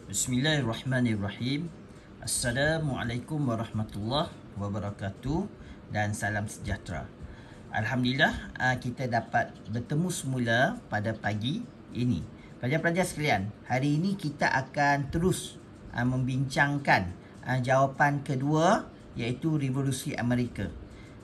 Bismillahirrahmanirrahim. Assalamualaikum warahmatullahi wabarakatuh dan salam sejahtera. Alhamdulillah kita dapat bertemu semula pada pagi ini. Pelajar-pelajar sekalian, hari ini kita akan terus membincangkan jawapan kedua, iaitu Revolusi Amerika.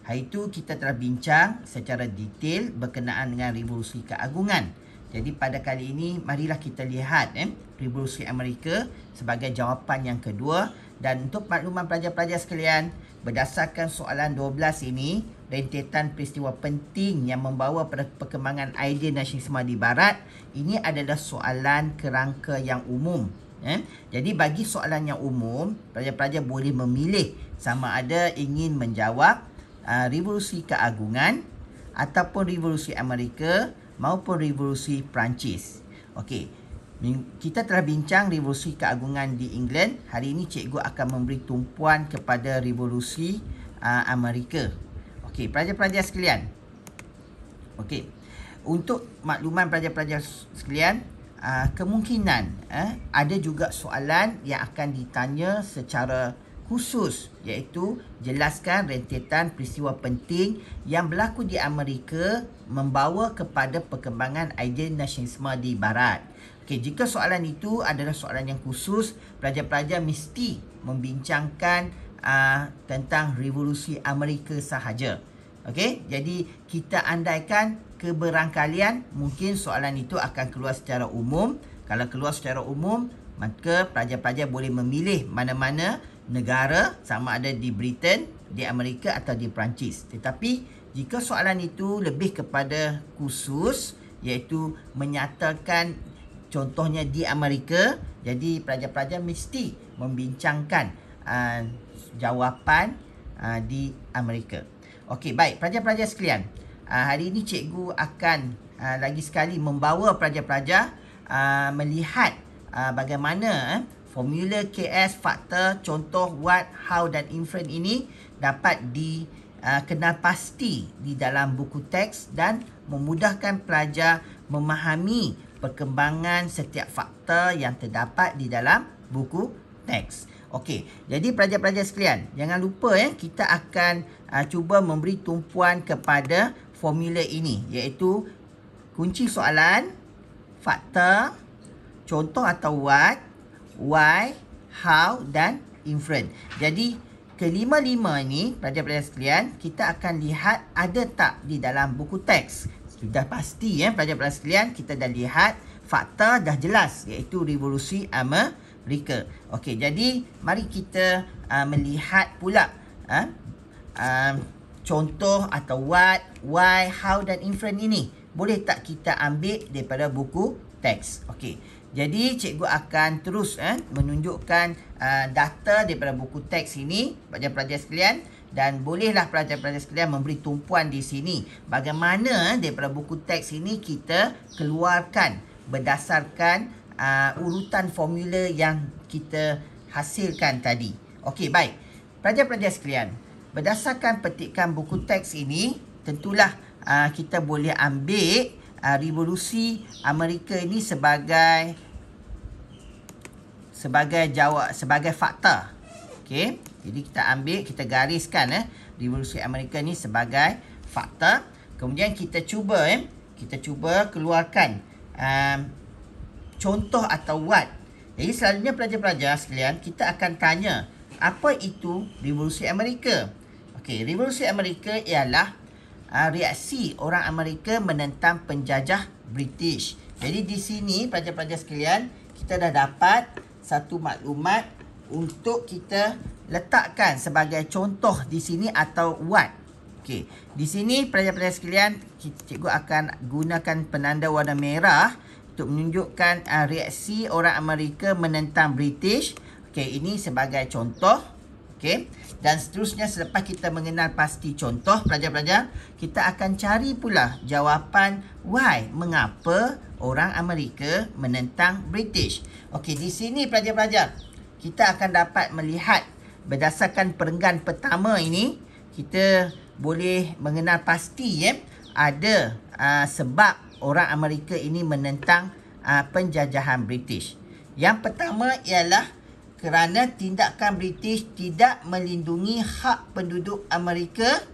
Hari itu kita telah bincang secara detail berkenaan dengan Revolusi Keagungan. Jadi pada kali ini marilah kita lihat Revolusi Amerika sebagai jawapan yang kedua. Dan untuk makluman pelajar-pelajar sekalian, berdasarkan soalan 12 ini, rentetan peristiwa penting yang membawa pada perkembangan idea nasionalisme di Barat, ini adalah soalan kerangka yang umum. Jadi bagi soalan yang umum, pelajar-pelajar boleh memilih sama ada ingin menjawab Revolusi Keagungan ataupun Revolusi Amerika maupun Revolusi Perancis. Okey, kita telah bincang Revolusi Keagungan di England. Hari ini cikgu akan memberi tumpuan kepada Revolusi Amerika. Okey, pelajar-pelajar sekalian. Okey, untuk makluman pelajar-pelajar sekalian, kemungkinan ada juga soalan yang akan ditanya secara khusus, iaitu jelaskan rentetan peristiwa penting yang berlaku di Amerika membawa kepada perkembangan idea nasionalisme di Barat. Okey, jika soalan itu adalah soalan yang khusus, pelajar-pelajar mesti membincangkan tentang Revolusi Amerika sahaja. Okey, jadi kita andaikan keberangkalian mungkin soalan itu akan keluar secara umum. Kalau keluar secara umum, maka pelajar-pelajar boleh memilih mana-mana negara, sama ada di Britain, di Amerika atau di Perancis. Tetapi jika soalan itu lebih kepada khusus, iaitu menyatakan contohnya di Amerika, jadi pelajar-pelajar mesti membincangkan jawapan di Amerika. Okey, baik pelajar-pelajar sekalian, hari ini cikgu akan lagi sekali membawa pelajar-pelajar melihat bagaimana formula KS, fakta, contoh, what, how dan inference ini dapat dikenal pasti di dalam buku teks dan memudahkan pelajar memahami perkembangan setiap fakta yang terdapat di dalam buku teks. Okey, jadi pelajar-pelajar sekalian, jangan lupa kita akan cuba memberi tumpuan kepada formula ini, iaitu kunci soalan, fakta, contoh atau what, why, how dan inference. Jadi kelima-lima ini pelajar-pelajar sekalian, kita akan lihat ada tak di dalam buku teks. Sudah pasti pelajar-pelajar sekalian, kita dah lihat fakta dah jelas, iaitu Revolusi Amerika. Okey, jadi mari kita melihat pula contoh atau what, why, how dan inference ini. Boleh tak kita ambil daripada buku teks? Okey. Jadi cikgu akan terus menunjukkan data daripada buku teks ini pelajar-pelajar sekalian, dan bolehlah pelajar-pelajar sekalian memberi tumpuan di sini bagaimana daripada buku teks ini kita keluarkan berdasarkan urutan formula yang kita hasilkan tadi. Okey, baik. Pelajar-pelajar sekalian, berdasarkan petikan buku teks ini, tentulah kita boleh ambil Revolusi Amerika ini sebagai fakta. Okey, jadi kita ambil, kita gariskan Revolusi Amerika ini sebagai fakta. Kemudian kita cuba keluarkan contoh atau what. Jadi selalunya pelajar-pelajar sekalian, kita akan tanya apa itu Revolusi Amerika. Okey, Revolusi Amerika ialah reaksi orang Amerika menentang penjajah British. Jadi di sini pelajar-pelajar sekalian, kita dah dapat satu maklumat untuk kita letakkan sebagai contoh di sini atau what. Okey, di sini pelajar-pelajar sekalian, cikgu akan gunakan penanda warna merah untuk menunjukkan reaksi orang Amerika menentang British. Okey, ini sebagai contoh. Okey, dan seterusnya selepas kita mengenal pasti contoh, pelajar-pelajar, kita akan cari pula jawapan why, mengapa orang Amerika menentang British. Okey, di sini pelajar-pelajar, kita akan dapat melihat berdasarkan perenggan pertama ini, kita boleh mengenal pasti ada sebab orang Amerika ini menentang penjajahan British. Yang pertama ialah kerana tindakan British tidak melindungi hak penduduk Amerika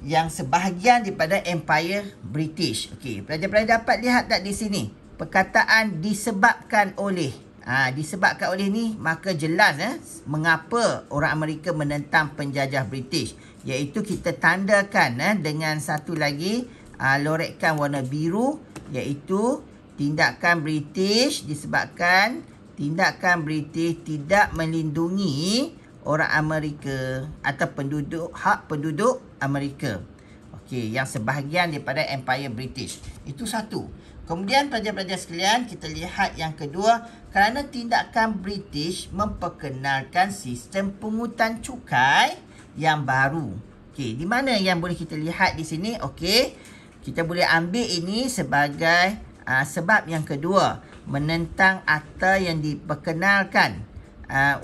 yang sebahagian daripada Empire British. Okey, pelajar-pelajar dapat lihat tak di sini? Perkataan disebabkan oleh. Disebabkan oleh ni maka jelas mengapa orang Amerika menentang penjajah British. Iaitu kita tandakan dengan satu lagi lorekan warna biru, iaitu tindakan British disebabkan tindakan British tidak melindungi orang Amerika atau hak penduduk Amerika. Okey, yang sebahagian daripada Empire British. Itu satu. Kemudian pelajar-pelajar sekalian, kita lihat yang kedua, kerana tindakan British memperkenalkan sistem pungutan cukai yang baru. Okey, di mana yang boleh kita lihat di sini? Okey, kita boleh ambil ini sebagai sebab yang kedua, menentang akta yang diperkenalkan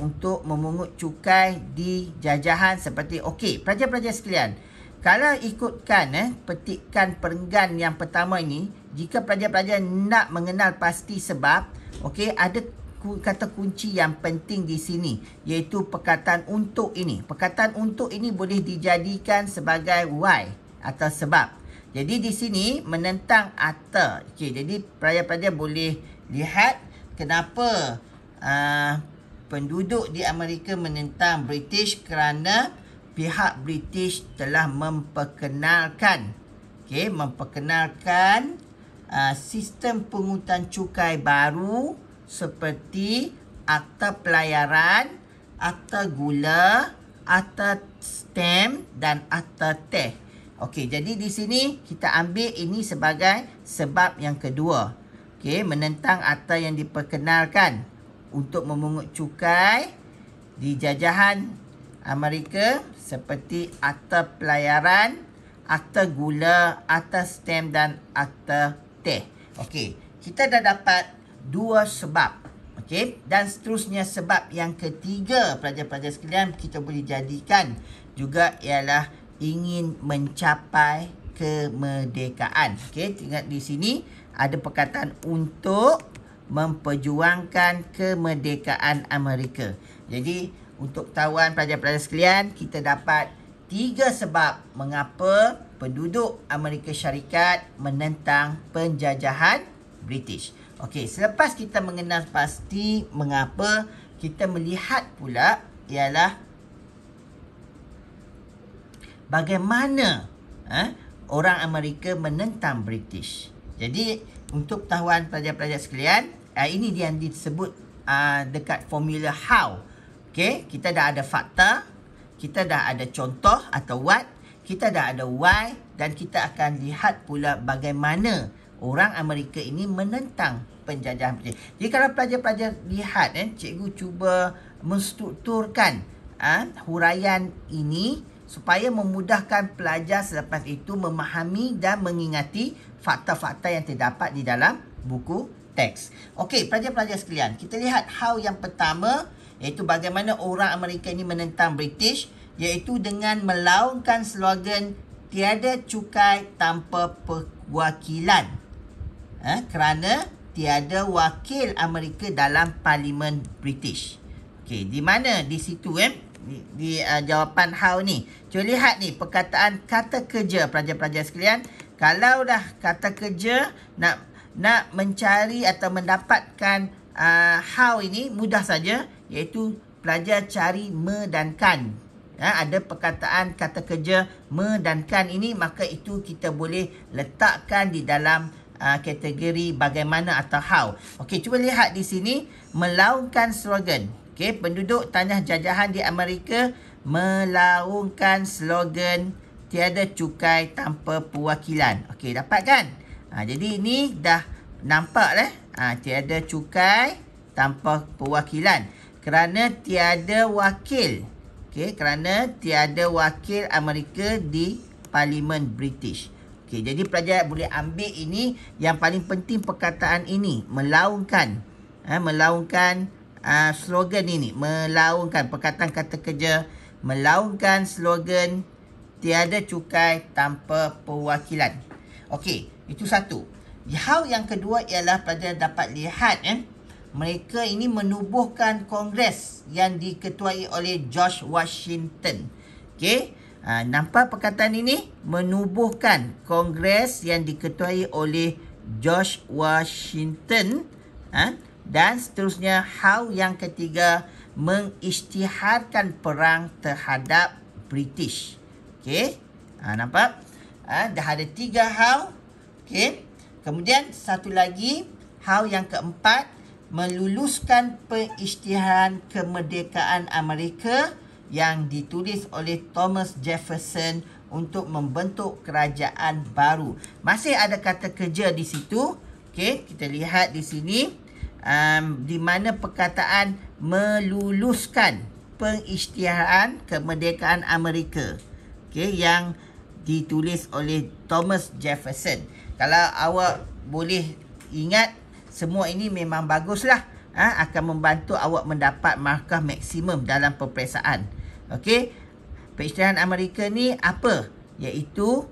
untuk memungut cukai di jajahan seperti. Okey, pelajar-pelajar sekalian, kalau ikutkan petikan perenggan yang pertama ini, jika pelajar-pelajar nak mengenal pasti sebab, okey, ada kata kunci yang penting di sini, iaitu perkataan untuk ini. Perkataan untuk ini boleh dijadikan sebagai why atau sebab. Jadi di sini menentang akta. Okey, jadi pelajar-pelajar boleh lihat kenapa penduduk di Amerika menentang British, kerana pihak British telah memperkenalkan sistem pungutan cukai baru seperti akta pelayaran, akta gula, akta stamp dan akta teh. Okey, jadi di sini kita ambil ini sebagai sebab yang kedua. Okey, menentang akta yang diperkenalkan untuk memungut cukai di jajahan Amerika seperti akta pelayaran, akta gula, akta stamp dan akta teh. Okey, kita dah dapat dua sebab. Okey, dan seterusnya sebab yang ketiga pelajar-pelajar sekalian kita boleh jadikan juga ialah ingin mencapai kemerdekaan. Okey, ingat di sini ada perkataan untuk memperjuangkan kemerdekaan Amerika. Jadi untuk tahuan pelajar-pelajar sekalian, kita dapat 3 sebab mengapa penduduk Amerika Syarikat menentang penjajahan British. Okey, selepas kita mengenal pasti mengapa, kita melihat pula ialah bagaimana orang Amerika menentang British. Jadi untuk tahuan pelajar-pelajar sekalian, ini yang disebut dekat formula how. Okey, kita dah ada fakta, kita dah ada contoh atau what, kita dah ada why, dan kita akan lihat pula bagaimana orang Amerika ini menentang penjajahan British. Jadi kalau pelajar-pelajar lihat, cikgu cuba menstrukturkan huraian ini supaya memudahkan pelajar selepas itu memahami dan mengingati fakta-fakta yang terdapat di dalam buku teks. Okey, pelajar-pelajar sekalian, kita lihat how yang pertama, iaitu bagaimana orang Amerika ini menentang British, iaitu dengan melaungkan slogan tiada cukai tanpa perwakilan. Kerana tiada wakil Amerika dalam Parlimen British. Okey, di mana di situ di jawapan how ni. Cuba lihat ni perkataan kata kerja pelajar-pelajar sekalian. Kalau dah kata kerja nak mencari atau mendapatkan how ini mudah saja, iaitu pelajar cari me dan kan. Ada perkataan kata kerja me dan kan ini, maka itu kita boleh letakkan di dalam kategori bagaimana atau how. Okey, cuba lihat di sini melaungkan slogan. Okey, penduduk tanah jajahan di Amerika melaungkan slogan tiada cukai tanpa perwakilan. Okey, dapat kan? Jadi ini dah nampak tiada cukai tanpa perwakilan. Kerana tiada wakil. Okey, kerana tiada wakil Amerika di Parlimen British. Okey, jadi pelajar boleh ambil ini, yang paling penting perkataan ini, melaungkan. Melaungkan slogan ini, melaungkan perkataan kata kerja, melaungkan slogan tiada cukai tanpa perwakilan. Okey, itu satu. Hal yang kedua ialah pelajar dapat lihat mereka ini menubuhkan kongres yang diketuai oleh George Washington. Okey. Nampak perkataan ini? Menubuhkan kongres yang diketuai oleh George Washington. Dan seterusnya, hal yang ketiga, mengisytiharkan perang terhadap British. Okey. Nampak? Dah ada 3 hal. Okey. Kemudian satu lagi, hal yang keempat, meluluskan pengisytiharan kemerdekaan Amerika yang ditulis oleh Thomas Jefferson untuk membentuk kerajaan baru. Masih ada kata kerja di situ. Okey, kita lihat di sini di mana perkataan meluluskan pengisytiharan kemerdekaan Amerika. Okey, yang ditulis oleh Thomas Jefferson. Kalau awak boleh ingat, semua ini memang baguslah. Akan membantu awak mendapat markah maksimum dalam peperiksaan. Okey. Pengisytiharan Amerika ni apa? Iaitu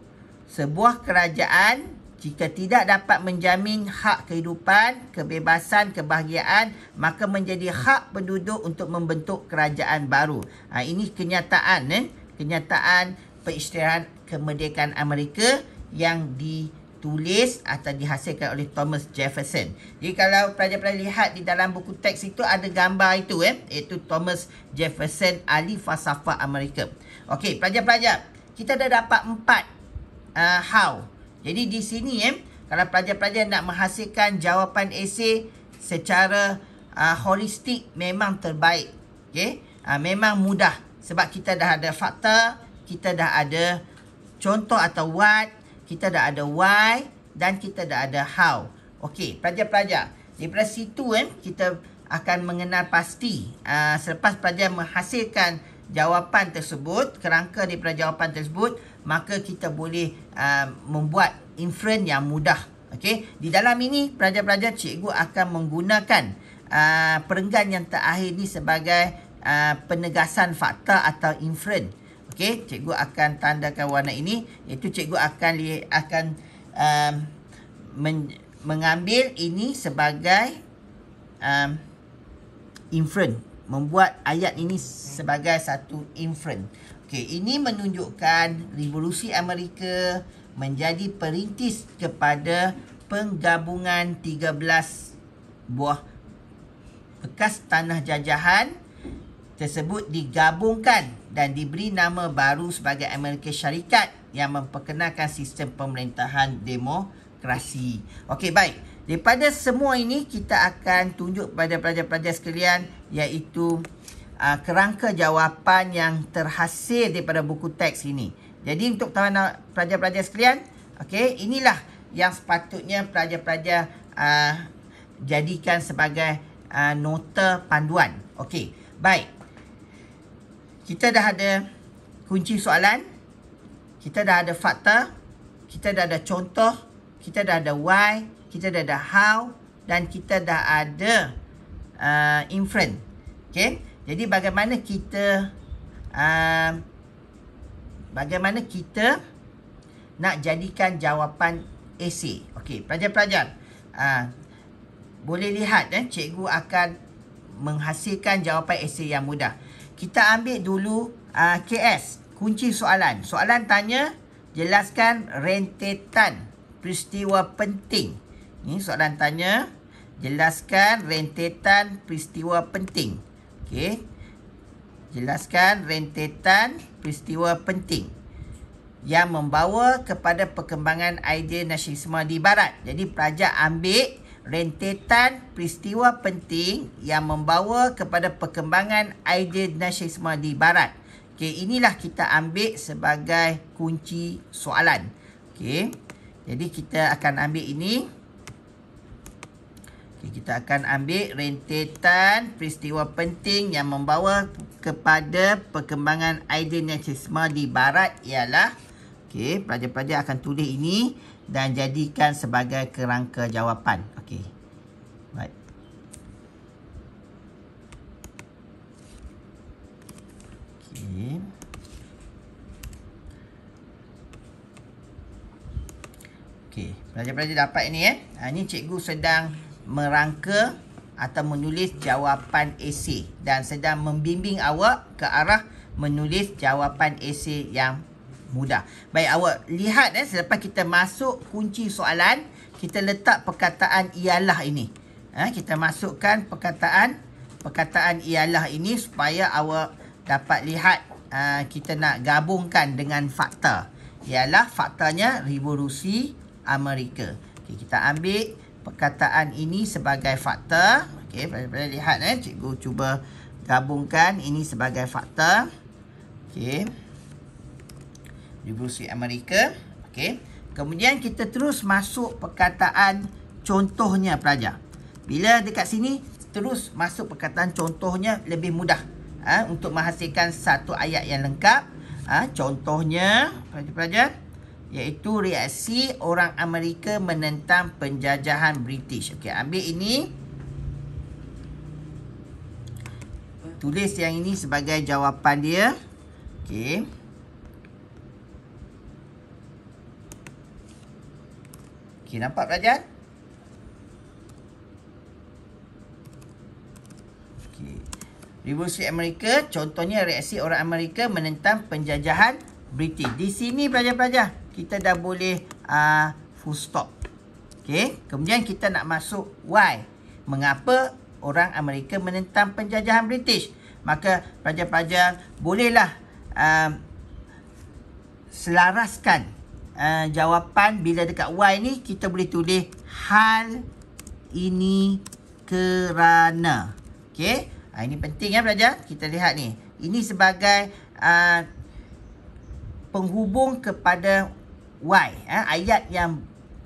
sebuah kerajaan jika tidak dapat menjamin hak kehidupan, kebebasan, kebahagiaan, maka menjadi hak penduduk untuk membentuk kerajaan baru. Ini kenyataan kenyataan pengisytiharan kemerdekaan Amerika yang ditulis atau dihasilkan oleh Thomas Jefferson. Jadi kalau pelajar-pelajar lihat di dalam buku teks itu ada gambar itu iaitu Thomas Jefferson, ahli falsafah Amerika. Okey, pelajar-pelajar, kita dah dapat 4 how. Jadi di sini kalau pelajar-pelajar nak menghasilkan jawapan esei secara holistik memang terbaik. Okey, memang mudah sebab kita dah ada fakta, kita dah ada contoh atau what, kita dah ada why dan kita dah ada how. Okey, pelajar-pelajar, daripada situ kita akan mengenal pasti selepas pelajar menghasilkan jawapan tersebut, kerangka daripada jawapan tersebut, maka kita boleh membuat inference yang mudah. Okey, di dalam ini pelajar-pelajar cikgu akan menggunakan perenggan yang terakhir ni sebagai penegasan fakta atau inference. Okey, cikgu akan tandakan warna ini, iaitu cikgu akan mengambil ini sebagai inference, membuat ayat ini sebagai satu inference. Okey, ini menunjukkan revolusi Amerika menjadi perintis kepada penggabungan 13 buah bekas tanah jajahan tersebut digabungkan dan diberi nama baru sebagai Amerika Syarikat yang memperkenalkan sistem pemerintahan demokrasi. Okey, baik. Daripada semua ini, kita akan tunjuk kepada pelajar-pelajar sekalian iaitu kerangka jawapan yang terhasil daripada buku teks ini. Jadi untuk pelajar-pelajar sekalian, okey, inilah yang sepatutnya pelajar-pelajar jadikan sebagai nota panduan. Okey, baik. Kita dah ada kunci soalan, kita dah ada fakta, kita dah ada contoh, kita dah ada why, kita dah ada how dan kita dah ada inference. Okey, jadi bagaimana kita nak jadikan jawapan esei. Okey, pelajar-pelajar, boleh lihat cikgu akan menghasilkan jawapan esei yang mudah. Kita ambil dulu KS, kunci soalan. Soalan tanya, jelaskan rentetan peristiwa penting. Ini soalan tanya, jelaskan rentetan peristiwa penting. Okey, jelaskan rentetan peristiwa penting yang membawa kepada perkembangan idea nasionalisme di Barat. Jadi pelajar ambil rentetan peristiwa penting yang membawa kepada perkembangan idea nasionalisme di Barat. Okey, inilah kita ambil sebagai kunci soalan. Okey, jadi kita akan ambil ini. Okey, kita akan ambil rentetan peristiwa penting yang membawa kepada perkembangan idea nasionalisme di Barat ialah. Okey, pelajar-pelajar akan tulis ini dan jadikan sebagai kerangka jawapan. Okey, baik. Okey. Okey, Pelajar-pelajar dapat ini Ini cikgu sedang merangka atau menulis jawapan esei dan sedang membimbing awak ke arah menulis jawapan esei yang mudah. Baik, awak lihat selepas kita masuk kunci soalan, kita letak perkataan ialah ini. Kita masukkan perkataan ialah ini supaya awak dapat lihat kita nak gabungkan dengan fakta. Ialah faktanya revolusi Amerika. Okay, kita ambil perkataan ini sebagai fakta. Okey, pelajar lihat cikgu cuba gabungkan ini sebagai fakta. Okey. Revolusi Amerika. Okey. Kemudian kita terus masuk perkataan contohnya pelajar. Bila dekat sini terus masuk perkataan contohnya lebih mudah untuk menghasilkan satu ayat yang lengkap. Contohnya pelajar-pelajar iaitu reaksi orang Amerika menentang penjajahan British. Okey, ambil ini. Tulis yang ini sebagai jawapan dia. Okey. Okey, nampak pelajar? Okey. Revolusi Amerika, contohnya reaksi orang Amerika menentang penjajahan British. Di sini pelajar-pelajar kita dah boleh full stop. Okey, kemudian kita nak masuk why. Mengapa orang Amerika menentang penjajahan British? Maka pelajar-pelajar bolehlah selaraskan jawapan. Bila dekat why ni kita boleh tulis hal ini kerana. Okey, ini penting pelajar. Kita lihat ni. Ini sebagai penghubung kepada why. Ayat yang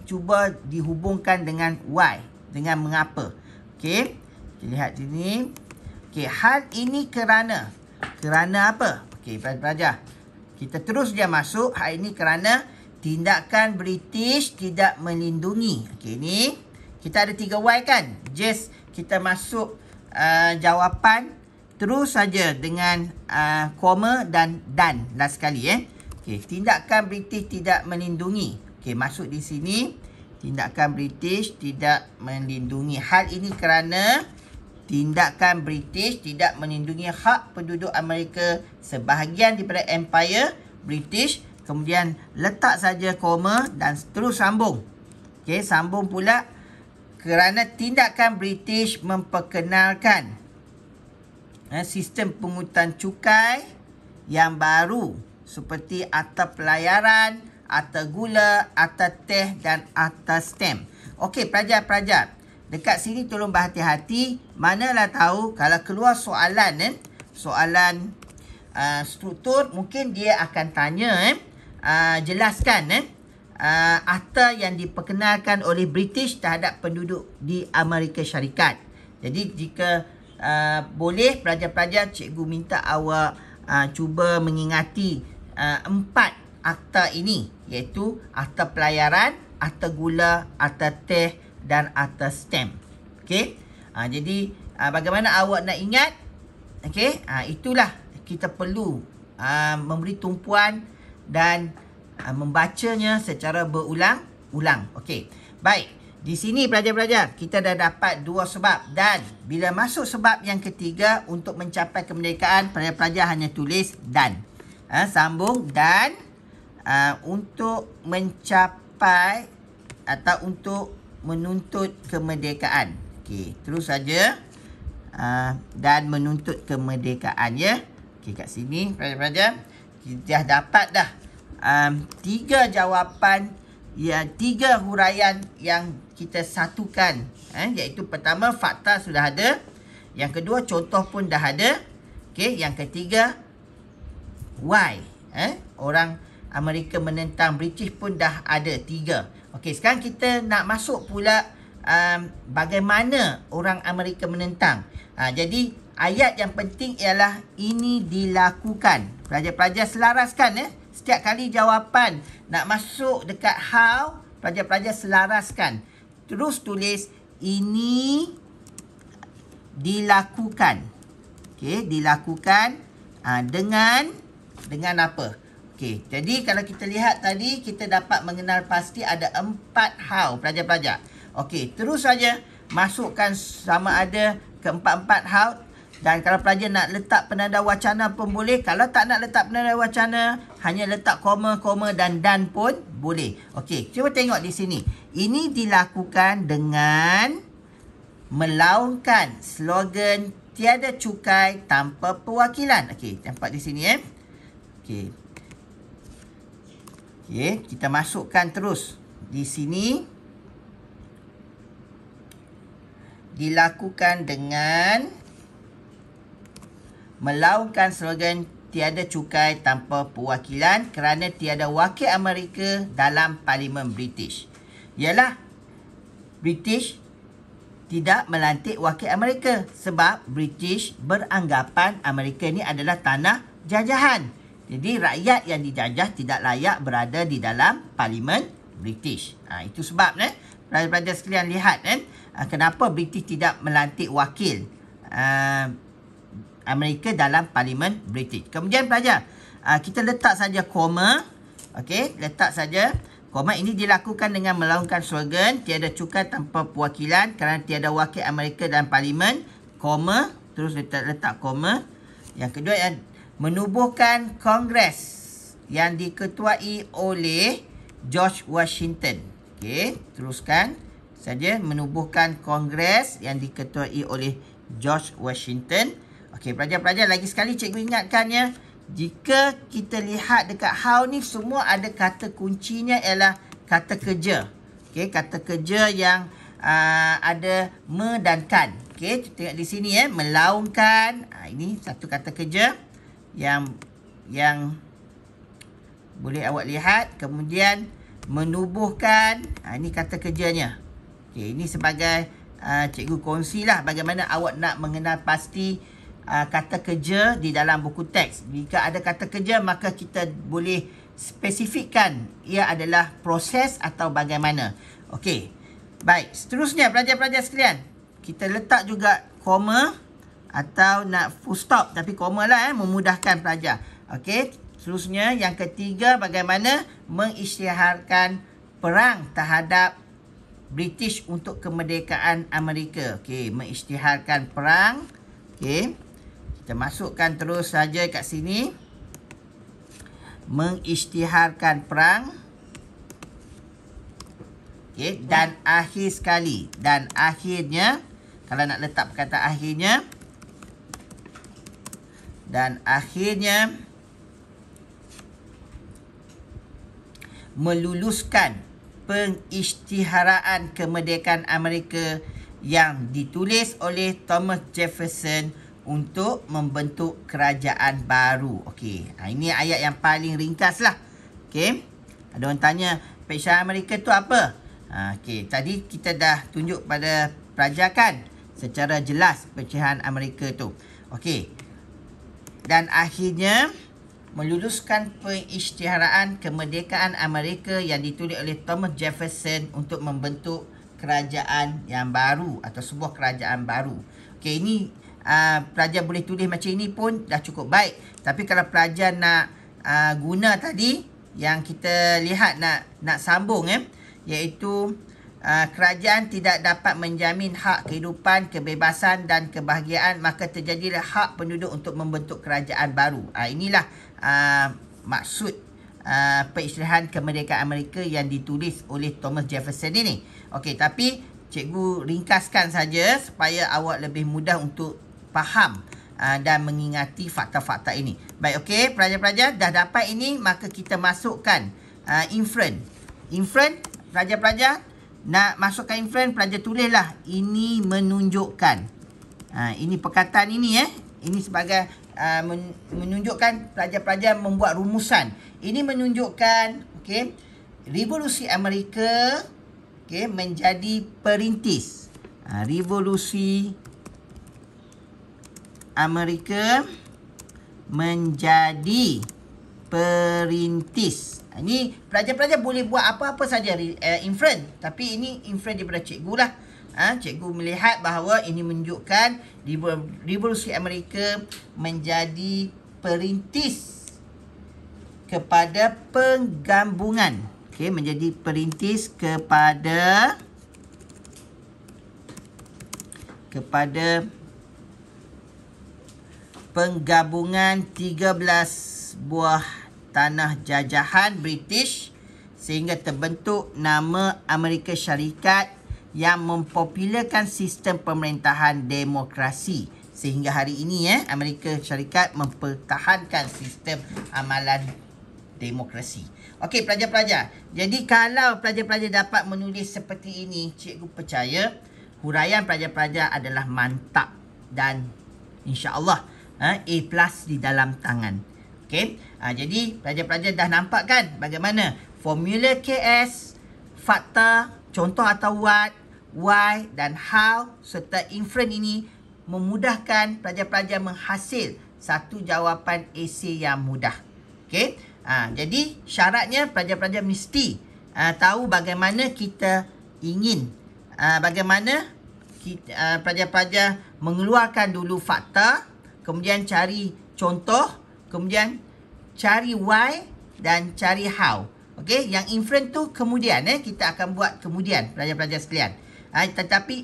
cuba dihubungkan dengan why, dengan mengapa. Okey, kita lihat sini. Okey, hal ini kerana. Kerana apa? Okey, pelajar. Kita terus dia masuk. Hal ini kerana tindakan British tidak melindungi. Okey, ni kita ada 3 why kan? Just kita masuk jawapan terus saja dengan koma dan last sekali Okey, tindakan British tidak melindungi. Okey, masuk di sini. Tindakan British tidak melindungi. Hal ini kerana tindakan British tidak melindungi hak penduduk Amerika sebahagian daripada Empire British. Kemudian letak saja koma dan terus sambung. Okey, sambung pula. Kerana tindakan British memperkenalkan sistem pungutan cukai yang baru seperti atap pelayaran, atap gula, atap teh dan atap stem. Okey, pelajar-pelajar, dekat sini tolong berhati-hati. Manalah tahu kalau keluar soalan soalan struktur, mungkin dia akan tanya jelaskan akta yang diperkenalkan oleh British terhadap penduduk di Amerika Syarikat. Jadi jika boleh pelajar-pelajar, cikgu minta awak cuba mengingati 4 akta ini, iaitu akta pelayaran, akta gula, akta teh dan akta stem. Okey. Jadi bagaimana awak nak ingat? Okey. Itulah kita perlu memberi tumpuan dan membacanya secara berulang-ulang. Okey. Baik. Di sini pelajar-pelajar kita dah dapat 2 sebab, dan bila masuk sebab yang ketiga, untuk mencapai kemerdekaan, pelajar-pelajar hanya tulis dan. Sambung dan untuk mencapai atau untuk menuntut kemerdekaan. Okey, terus saja dan menuntut kemerdekaan Okey, kat sini pelajar-pelajar kita dah dapat dah 3 jawapan, 3 huraian yang kita satukan. Iaitu pertama, fakta sudah ada. Yang kedua, contoh pun dah ada. Okey, yang ketiga, why orang Amerika menentang British pun dah ada 3. Okey, sekarang kita nak masuk pula bagaimana orang Amerika menentang. Jadi ayat yang penting ialah ini dilakukan. Pelajar-pelajar selaraskan setiap kali jawapan nak masuk dekat how, pelajar-pelajar selaraskan. Terus tulis ini dilakukan. Okey, dilakukan dengan apa? Okey, jadi kalau kita lihat tadi, kita dapat mengenal pasti ada 4 how pelajar-pelajar. Okey, terus saja masukkan sama ada keempat-empat how. Dan kalau pelajar nak letak penanda wacana pun boleh. Kalau tak nak letak penanda wacana, hanya letak koma, dan pun boleh. Okey, cuba tengok di sini. Ini dilakukan dengan melaungkan slogan tiada cukai tanpa perwakilan. Okey, nampak di sini Okey. Okey, kita masukkan terus di sini. Dilakukan dengan melaungkan slogan tiada cukai tanpa perwakilan kerana tiada wakil Amerika dalam Parlimen British. Ialah British tidak melantik wakil Amerika sebab British beranggapan Amerika ni adalah tanah jajahan. Jadi rakyat yang dijajah tidak layak berada di dalam Parlimen British. Itu sebab pelajar-pelajar sekalian lihat kenapa British tidak melantik wakil Amerika dalam Parlimen British. Kemudian pelajar, kita letak saja koma. Okey, letak saja koma. Ini dilakukan dengan melaungkan slogan tiada cukai tanpa perwakilan kerana tiada wakil Amerika dalam Parlimen, koma, terus letak koma. Yang kedua, yang menubuhkan Kongres yang diketuai oleh George Washington. Okey, teruskan saja menubuhkan Kongres yang diketuai oleh George Washington. Okey, pelajar-pelajar, lagi sekali cikgu ingatkannya, jika kita lihat dekat how ni, semua ada kata kuncinya ialah kata kerja. Okey, kata kerja yang ada me dan kan. Okey, tengok di sini melaungkan. Ini satu kata kerja yang boleh awak lihat. Kemudian menubuhkan, ini kata kerjanya. Okey, ini sebagai cikgu kongsilah bagaimana awak nak mengenal pasti kata kerja di dalam buku teks. Jika ada kata kerja, maka kita boleh spesifikkan ia adalah proses atau bagaimana. Okey, baik. Seterusnya pelajar-pelajar sekalian, kita letak juga koma atau nak full stop, tapi koma lah memudahkan pelajar. Okey, seterusnya yang ketiga, bagaimana mengisytiharkan perang terhadap British untuk kemerdekaan Amerika. Okey, mengisytiharkan perang. Okey, kita masukkan terus saja kat sini. Mengisytiharkan perang. Okey, dan akhir sekali. Dan akhirnya, kalau nak letak perkataan akhirnya. Dan akhirnya, meluluskan pengisytiharaan kemerdekaan Amerika yang ditulis oleh Thomas Jefferson untuk membentuk kerajaan baru. Okey, ini ayat yang paling ringkas lah. Okey, ada orang tanya, pecahan Amerika tu apa? Okey, tadi kita dah tunjuk pada pelajar kan secara jelas pecahan Amerika tu. Okey, dan akhirnya meluluskan pengisytiharaan kemerdekaan Amerika yang ditulis oleh Thomas Jefferson untuk membentuk kerajaan yang baru atau sebuah kerajaan baru. Okey, ini pelajar boleh tulis macam ini pun dah cukup baik. Tapi kalau pelajar nak guna tadi yang kita lihat nak sambung iaitu kerajaan tidak dapat menjamin hak kehidupan, kebebasan dan kebahagiaan, maka terjadilah hak penduduk untuk membentuk kerajaan baru. Inilah maksud pengisytiharan kemerdekaan Amerika yang ditulis oleh Thomas Jefferson ini. Okey, tapi cikgu ringkaskan saja supaya awak lebih mudah untuk faham dan mengingati fakta-fakta ini. Baik, okey, pelajar-pelajar dah dapat ini, maka kita masukkan inference. Inference, pelajar-pelajar nak masukkan inference, pelajar tulislah ini menunjukkan. Ini perkataan ini ini sebagai menunjukkan, pelajar-pelajar membuat rumusan. Ini menunjukkan, okey, revolusi Amerika menjadi perintis. Revolusi Amerika menjadi perintis. Ini pelajar-pelajar boleh buat apa-apa saja inference, tapi ini inference daripada cikgu lah. Cikgu melihat bahawa ini menunjukkan revolusi Amerika menjadi perintis kepada penggabungan. Okey, menjadi perintis kepada penggabungan 13 buah tanah jajahan British sehingga terbentuk nama Amerika Syarikat yang mempopularkan sistem pemerintahan demokrasi. Sehingga hari ini Amerika Syarikat mempertahankan sistem amalan demokrasi. Okey pelajar-pelajar. Jadi kalau pelajar-pelajar dapat menulis seperti ini, cikgu percaya huraian pelajar-pelajar adalah mantap dan insya-Allah A+ di dalam tangan. Okey. Jadi pelajar-pelajar dah nampak kan bagaimana formula KS, fakta, contoh atau what, why dan how serta inferen ini memudahkan pelajar-pelajar menghasil satu jawapan esei yang mudah. Okey. Jadi syaratnya pelajar-pelajar mesti tahu bagaimana kita ingin bagaimana pelajar-pelajar mengeluarkan dulu fakta, kemudian cari contoh, kemudian cari why dan cari how. Okey, yang inferen tu kemudian kita akan buat kemudian pelajar-pelajar sekalian. Tetapi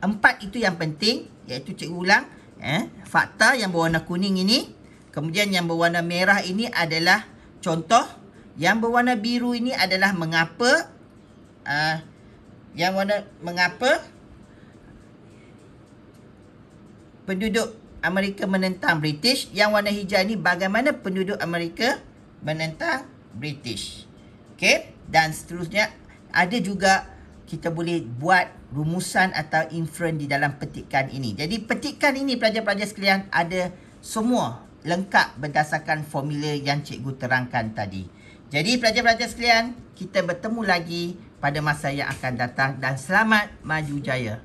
4 itu yang penting, iaitu cikgu ulang, fakta yang berwarna kuning ini, kemudian yang berwarna merah ini adalah contoh, yang berwarna biru ini adalah mengapa mengapa penduduk Amerika menentang British, yang warna hijau ini bagaimana penduduk Amerika menentang British. Okey, dan seterusnya ada juga kita boleh buat rumusan atau inferen di dalam petikan ini. Jadi petikan ini pelajar-pelajar sekalian ada semua lengkap berdasarkan formula yang cikgu terangkan tadi. Jadi pelajar-pelajar sekalian, kita bertemu lagi pada masa yang akan datang dan selamat maju jaya.